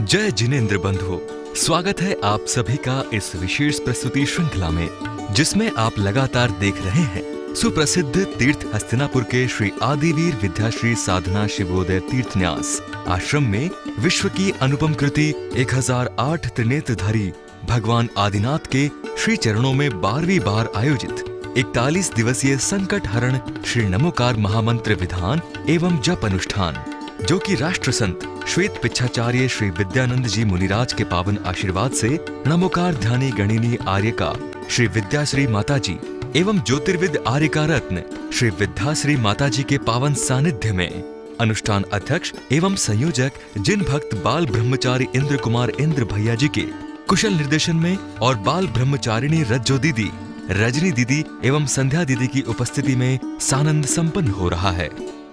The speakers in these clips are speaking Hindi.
जय जिनेंद्र बंधुओं, स्वागत है आप सभी का इस विशेष प्रस्तुति श्रृंखला में, जिसमें आप लगातार देख रहे हैं सुप्रसिद्ध तीर्थ हस्तिनापुर के श्री आदिवीर विद्याश्री साधना शिवोदय तीर्थन्यास आश्रम में विश्व की अनुपम कृति 1008 त्रिनेत्रधारी भगवान आदिनाथ के श्री चरणों में 12वीं बार आयोजित 41 दिवसीय संकट हरण श्री नमोकार महामंत्र विधान एवं जप अनुष्ठान, जो कि राष्ट्र संत श्वेत पिच्छाचार्य श्री विद्यानंद जी मुनिराज के पावन आशीर्वाद से नमोकार ध्यानी गणिनी आर्य का श्री विद्याश्री माता जी एवं ज्योतिर्विद आर्य का रत्न श्री विद्याश्री माता जी के पावन सानिध्य में अनुष्ठान अध्यक्ष एवं संयोजक जिन भक्त बाल ब्रह्मचारी इंद्र कुमार इंद्र भैया जी के कुशल निर्देशन में और बाल ब्रह्मचारिणी रज्जो दीदी, रजनी दीदी एवं संध्या दीदी की उपस्थिति में सानंद संपन्न हो रहा है।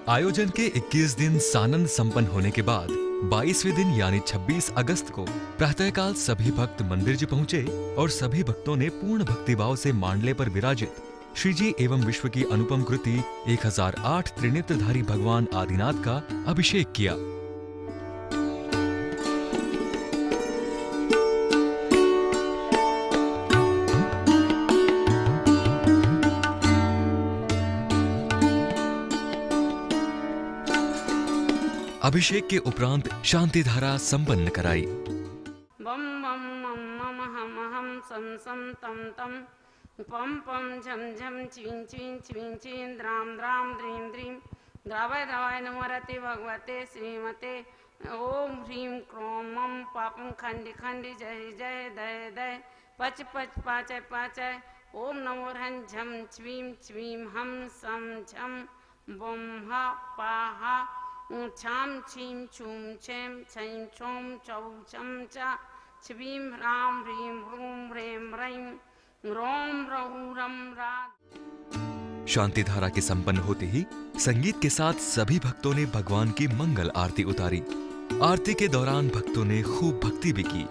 आयोजन के 21 दिन सानंद संपन्न होने के बाद 22वें दिन यानी 26 अगस्त को प्रातःकाल सभी भक्त मंदिर जी पहुंचे और सभी भक्तों ने पूर्ण भक्तिभाव से मांडले पर विराजित श्री जी एवं विश्व की अनुपम कृति 1008 त्रिनेत्रधारी भगवान आदिनाथ का अभिषेक किया। अभिषेक के उपरांत शांति धारा संपन्न कराई। बम बम मम मम हम हम सम सम तम तम पम पम झम झम चीं चीं चीं चीं द्राम द्राम द्रीं द्रीं द्रावय द्रावय नमोरति भगवते श्रीमते ओम ह्रीं क्रोम मम पापम खंडि खंडि जय जय दय दय पच पच पाचय पाचय ओम नमो हं झम छ्वीं छ्वीं हम सम झम बम हा पाहा छाम छीम छूम छेम छैं छोम चौ छम चा छवीं राम ह्रीं ह्रूं ह्रें ह्रैं रोम रहू रम रा। शांति धारा के संपन्न होते ही संगीत के साथ सभी भक्तों ने भगवान की मंगल आरती उतारी। आरती के दौरान भक्तों ने खूब भक्ति भी की।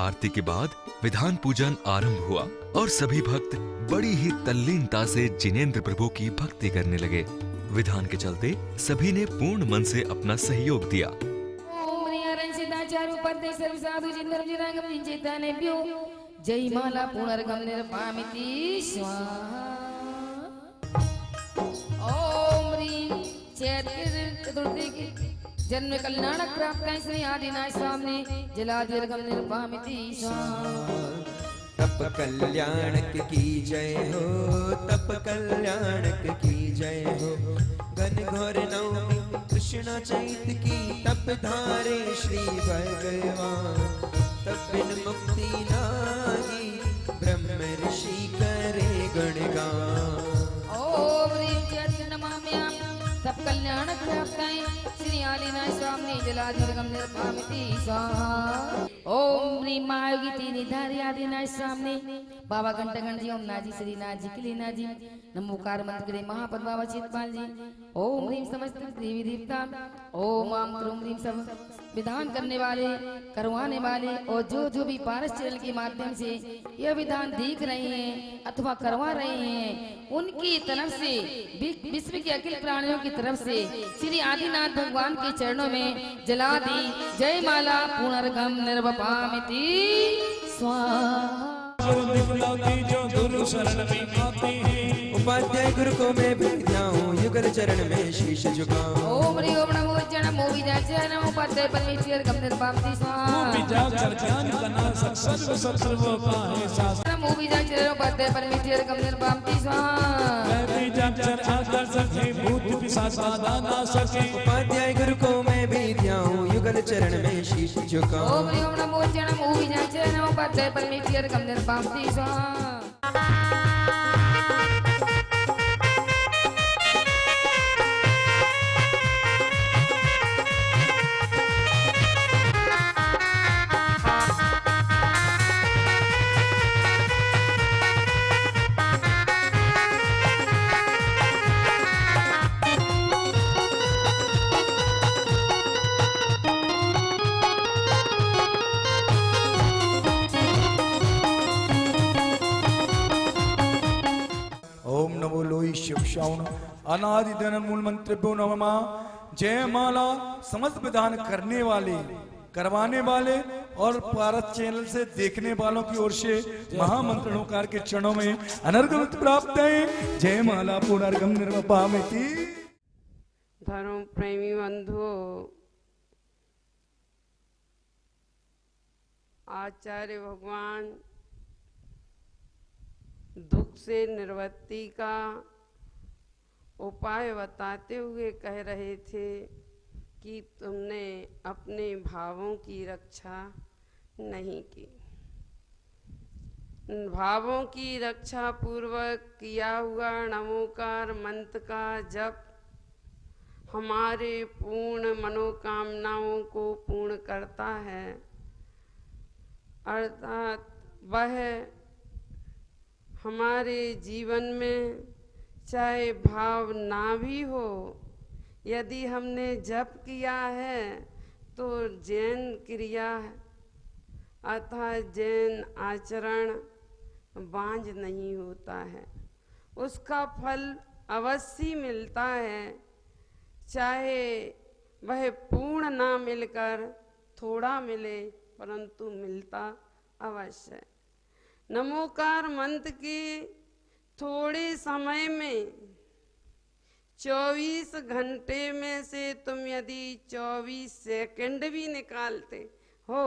आरती के बाद विधान पूजन आरंभ हुआ और सभी भक्त बड़ी ही तल्लीनता से जिनेंद्र प्रभु की भक्ति करने लगे। विधान के चलते सभी ने पूर्ण मन से अपना सहयोग दिया। जय माला पुनर्गम निर्पामिति स्वाहा। ओम ह्रीं चैत्र जन्म कल्याण प्राप्त श्री आदिनाथ स्वामी जलाधिर्गम निर्पामिति स्वाहा। तप कल्याणक की जय हो, तप कल्याणक की जय हो। घन घोर नवमी कृष्ण चैत की तप धारे श्री भगवान। तप बिन मुक्ति नाही ब्रह्म ऋषि करे गुणगान। ओम ह्रीं चैत्र नमाम्याम तप कल्याण प्राप्त श्री आदिनाथ स्वामी जलाधिर्गम निर्पामिति स्वाहा। ओम ह्रीं महायोगिति निधारी आदिनाथ स्वामी बाबा घंटागण जी, ओम नाजी श्री नाजी किलीना जी, नमोकार मंत्र करे महापद बाबा चितपाल जी। ओम ह्रीं समस्त देवी देवता, ओम आम क्रोम ह्रीं सब विधान करने वाले, करवाने वाले और जो भी पारस चैनल के माध्यम से यह विधान देख रहे हैं अथवा करवा रहे हैं, उनकी तरफ से विश्व के अखिल प्राणियों की तरफ से श्री आदिनाथ भगवान के चरणों में जला दी जय माला पुनर्गम निर्वपामिति स्वाहा। जो गुरु शरण में आते हैं, उपाध्याय गुरु को मैं भी जाऊं, युगल चरण में शीश झुकाऊं। ओम ह्रीं ओम नमो नमो विजाचर नमो उपाध्याय परमेश्वर गम निर्पामिति स्वाहा। विजाचर ज्ञान कना सर्व सर्व पाहे सास। नमो विजाचर उपाध्याय परमेश्वर गम निर्पामिति स्वाहा। विजाचर आकर सके भूत पिशाच बाधा ना सके। उपाध्याय गुरु को मैं भी जाऊं, युगल चरण में शीश झुकाऊं। ओम ह्रीं ओम नमो नमो विजाचर नमो उपाध्याय परमेश्वर गम निर्पामिति स्वाहा। शिव श्रावण अनादि धन मूल मंत्र नमः जयमाला समस्त विधान करने वाले, करवाने वाले और भारत चैनल से देखने वालों की ओर से महामंत्र ओंकार के चरणों में अनर्गल प्राप्त है। जयमाला पुनर्गम निर्वपामिति। धर्म प्रेमी बंधुओं, आचार्य भगवान दुख से निवृत्ति का उपाय बताते हुए कह रहे थे कि तुमने अपने भावों की रक्षा नहीं की। भावों की रक्षा पूर्वक किया हुआ नमोकार मंत्र का जप हमारे पूर्ण मनोकामनाओं को पूर्ण करता है, अर्थात वह हमारे जीवन में चाहे भाव ना भी हो, यदि हमने जप किया है तो जैन क्रिया अर्थात जैन आचरण बांझ नहीं होता है, उसका फल अवश्य मिलता है, चाहे वह पूर्ण ना मिलकर थोड़ा मिले परंतु मिलता अवश्य है। नमोकार मंत्र की थोड़े समय में 24 घंटे में से तुम यदि 24 सेकंड भी निकालते हो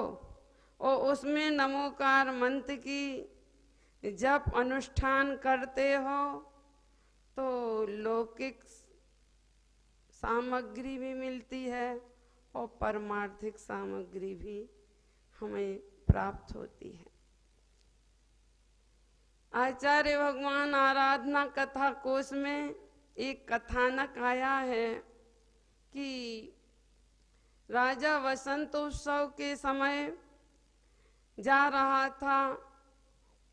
और उसमें नमोकार मंत्र की जप अनुष्ठान करते हो तो लौकिक सामग्री भी मिलती है और परमार्थिक सामग्री भी हमें प्राप्त होती है। आचार्य भगवान आराधना कथा कोश में एक कथानक आया है कि राजा वसंतोत्सव के समय जा रहा था,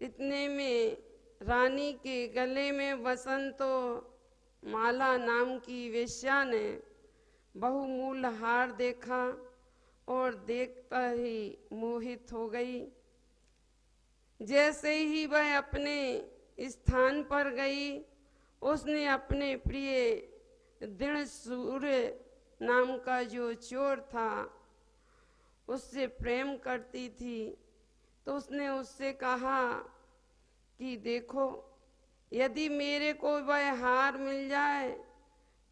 इतने में रानी के गले में वसंतो माला नाम की वेश्या ने बहुमूल हार देखा और देखता ही मोहित हो गई। जैसे ही वह अपने स्थान पर गई, उसने अपने प्रिय दृढ़ सूर्य नाम का जो चोर था उससे प्रेम करती थी, तो उसने उससे कहा कि देखो, यदि मेरे को वह हार मिल जाए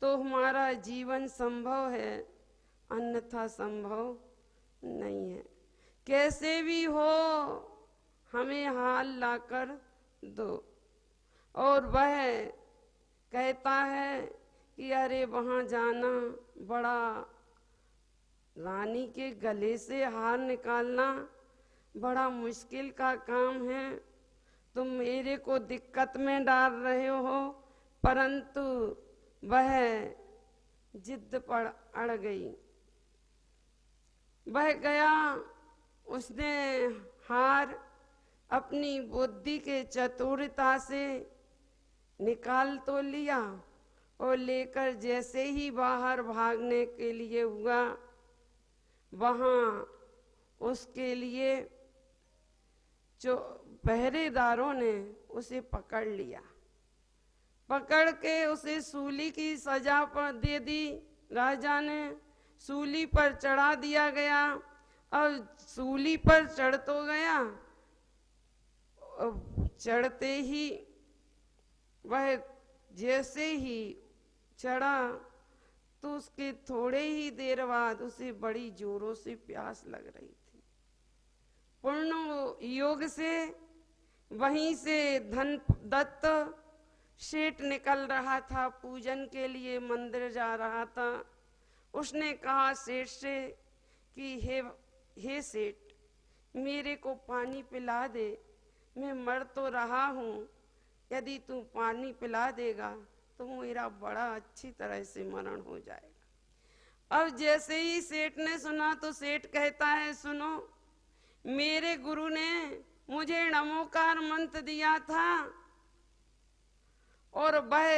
तो हमारा जीवन संभव है, अन्यथा संभव नहीं है। कैसे भी हो हमें हाल लाकर दो। और वह कहता है कि अरे वहाँ जाना बड़ा, रानी के गले से हार निकालना बड़ा मुश्किल का काम है, तुम मेरे को दिक्कत में डाल रहे हो। परंतु वह जिद पर अड़ गई। वह गया, उसने हार अपनी बुद्धि के चतुरता से निकाल तो लिया और लेकर जैसे ही बाहर भागने के लिए हुआ, वहाँ उसके लिए जो पहरेदारों ने उसे पकड़ लिया, पकड़ के उसे सूली की सजा पर दे दी। राजा ने सूली पर चढ़ा दिया गया। अब सूली पर चढ़ तो गया, चढ़ते ही वह जैसे ही चढ़ा तो उसके थोड़े ही देर बाद उसे बड़ी जोरों से प्यास लग रही थी। पूर्ण योग से वहीं से धन दत्त सेठ निकल रहा था, पूजन के लिए मंदिर जा रहा था। उसने कहा सेठ से कि हे सेठ, मेरे को पानी पिला दे, मैं मर तो रहा हूँ, यदि तू पानी पिला देगा तो मेरा बड़ा अच्छी तरह से मरण हो जाएगा। अब जैसे ही सेठ ने सुना तो सेठ कहता है, सुनो, मेरे गुरु ने मुझे नमोकार मंत्र दिया था और वह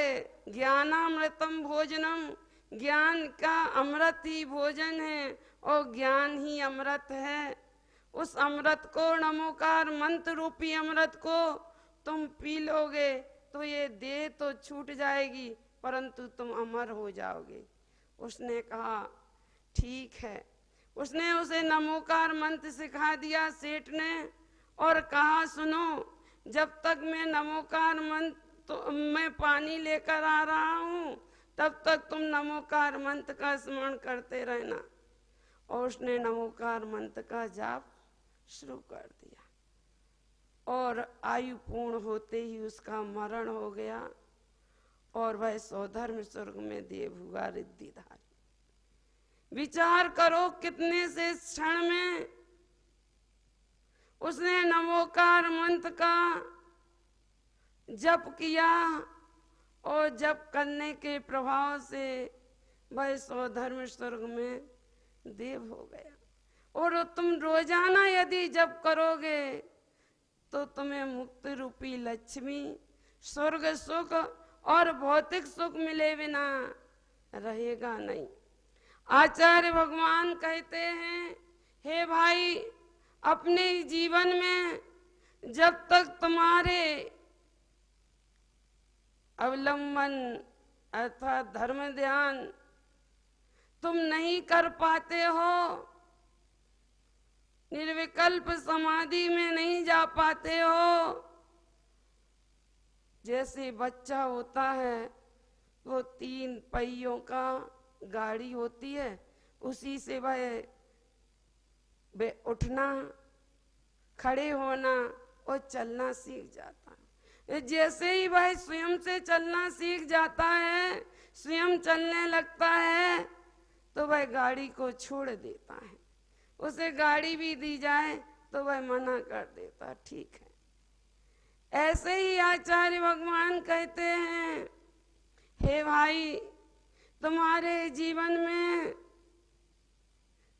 ज्ञानामृतम भोजनम, ज्ञान का अमृत ही भोजन है और ज्ञान ही अमृत है। उस अमृत को, नमोकार मंत्र रूपी अमृत को तुम पी लोगे तो ये देह तो छूट जाएगी परंतु तुम अमर हो जाओगे। उसने कहा ठीक है। उसने उसे नमोकार मंत्र सिखा दिया सेठ ने और कहा सुनो, जब तक मैं नमोकार मंत्र तो मैं पानी लेकर आ रहा हूँ तब तक तुम नमोकार मंत्र का स्मरण करते रहना। और उसने नमोकार मंत्र का जाप शुरू कर दिया और आयु पूर्ण होते ही उसका मरण हो गया और वह स्वधर्म स्वर्ग में देव हुआ रिद्धिधारी। विचार करो कितने से क्षण में उसने नमोकार मंत्र का जप किया और जप करने के प्रभाव से वह स्वधर्म स्वर्ग में देव हो गया। और तुम रोजाना यदि जप करोगे तो तुम्हें मुक्ति रूपी लक्ष्मी, स्वर्ग सुख और भौतिक सुख मिले बिना रहेगा नहीं। आचार्य भगवान कहते हैं, हे भाई, अपने जीवन में जब तक तुम्हारे अवलंबन अर्थात धर्म ध्यान तुम नहीं कर पाते हो, निर्विकल्प समाधि में नहीं जा पाते हो। जैसे बच्चा होता है वो 3 पहियों का गाड़ी होती है, उसी से वह उठना, खड़े होना और चलना सीख जाता है। जैसे ही वह स्वयं से चलना सीख जाता है, स्वयं चलने लगता है, तो वह गाड़ी को छोड़ देता है। उसे गाड़ी भी दी जाए तो वह मना कर देता, ठीक है। ऐसे ही आचार्य भगवान कहते हैं, हे भाई, तुम्हारे जीवन में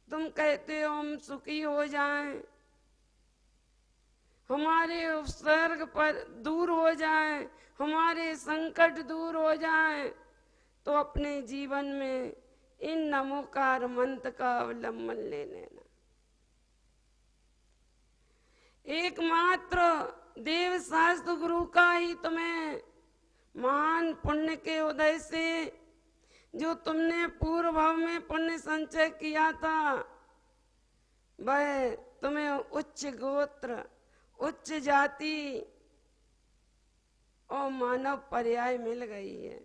तुम कहते हो हम सुखी हो जाएं, हमारे उपसर्ग पर दूर हो जाएं, हमारे संकट दूर हो जाएं, तो अपने जीवन में इन नमोकार मंत्र का अवलंबन ले लेना। एकमात्र देव शास्त्र गुरु का ही तुम्हें महान पुण्य के उदय से जो तुमने पूर्व भाव में पुण्य संचय किया था, वह तुम्हें उच्च गोत्र, उच्च जाति और मानव पर्याय मिल गई है।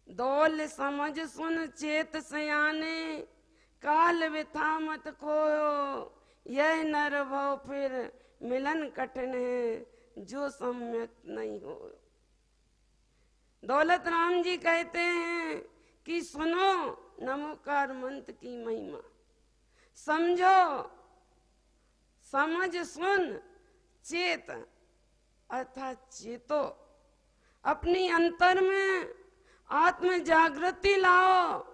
दौल समझ सुन चेत सयाने, काल विथा मत खोयो, यह नर भव फिर मिलन कठिन है, जो सम्यक नहीं हो। दौलत राम जी कहते हैं कि सुनो नमोकार मंत्र की महिमा, समझो, समझ सुन चेत अर्थात चेतो, अपनी अंतर में आत्म जागृति लाओ।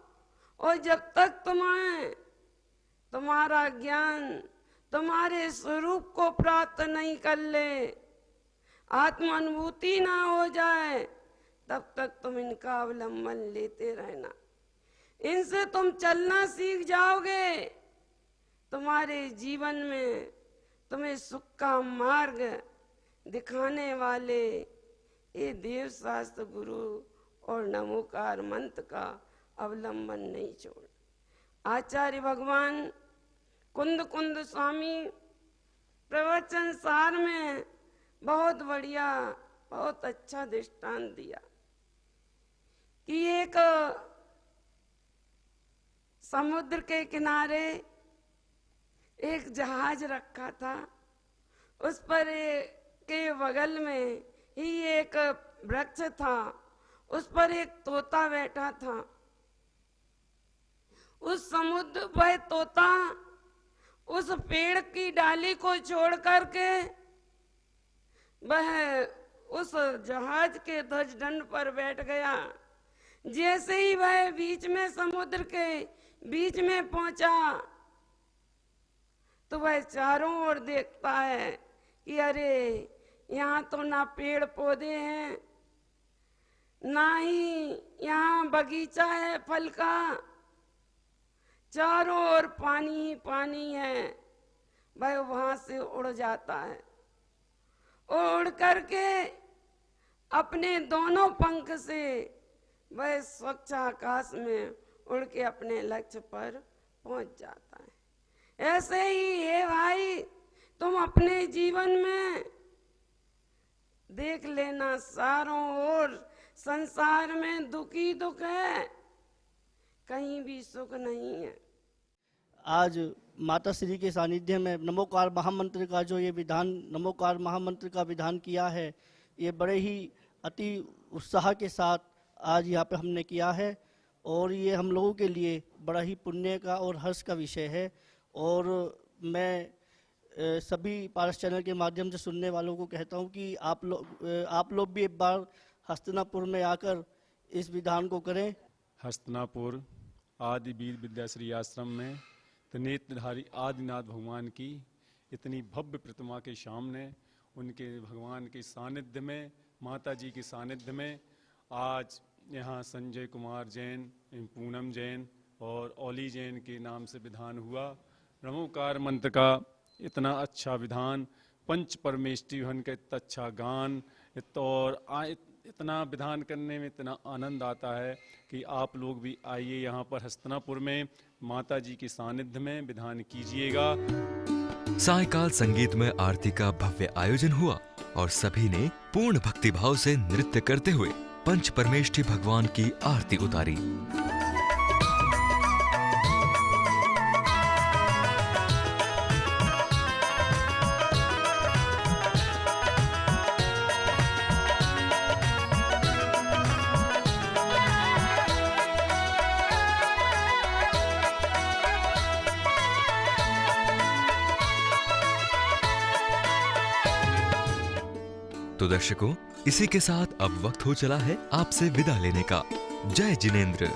और जब तक तुम्हारा ज्ञान तुम्हारे स्वरूप को प्राप्त नहीं कर ले, आत्म अनुभूति ना हो जाए, तब तक तुम इनका अवलंबन लेते रहना। इनसे तुम चलना सीख जाओगे, तुम्हारे जीवन में तुम्हें सुख का मार्ग दिखाने वाले ये देव शास्त्र गुरु और नमोकार मंत्र का अवलंबन नहीं छोड़। आचार्य भगवान कुंद कुंद स्वामी प्रवचन सार में बहुत बढ़िया, बहुत अच्छा दृष्टांत दिया कि एक समुद्र के किनारे एक जहाज रखा था, उस पर के बगल में ही एक वृक्ष था, उस पर एक तोता बैठा था। उस समुद्र वह तोता उस पेड़ की डाली को छोड़ करके वह उस जहाज के ध्वजदंड पर बैठ गया। जैसे ही वह बीच में समुद्र के बीच में पहुंचा तो वह चारों ओर देखता है कि अरे यहाँ तो ना पेड़ पौधे हैं, ना ही यहाँ बगीचा है फल का, चारों ओर पानी ही पानी है। वह वहां से उड़ जाता है, उड़ करके अपने दोनों पंख से वह स्वच्छ आकाश में उड़ के अपने लक्ष्य पर पहुंच जाता है। ऐसे ही है भाई, तुम अपने जीवन में देख लेना, चारों ओर संसार में दुख ही दुख है, कहीं भी सुख नहीं है। आज माता श्री के सानिध्य में नमोकार महामंत्र का जो ये विधान, नमोकार महामंत्र का विधान किया है, ये बड़े ही अति उत्साह के साथ आज यहाँ पे हमने किया है और ये हम लोगों के लिए बड़ा ही पुण्य का और हर्ष का विषय है। और मैं सभी पारस चैनल के माध्यम से सुनने वालों को कहता हूँ कि आप लोग भी एक बार हस्तिनापुर में आकर इस विधान को करें। हस्तिनापुर आदिवीर विद्याश्री आश्रम में त्रिनेत्रधारी आदिनाथ भगवान की इतनी भव्य प्रतिमा के सामने, उनके भगवान के सानिध्य में, माता जी के सानिध्य में आज यहाँ संजय कुमार जैन, पूनम जैन और ओली जैन के नाम से विधान हुआ। नमोकार मंत्र का इतना अच्छा विधान, पंच परमेष्टि हन का इतना अच्छा गान, और इतना विधान करने में इतना आनंद आता है कि आप लोग भी आइए यहाँ पर हस्तिनापुर में माता जी के सानिध्य में विधान कीजिएगा। सायकाल संगीत में आरती का भव्य आयोजन हुआ और सभी ने पूर्ण भक्तिभाव से नृत्य करते हुए पंच परमेष्ठी भगवान की आरती उतारी। तो दर्शकों, इसी के साथ अब वक्त हो चला है आपसे विदा लेने का। जय जिनेंद्र।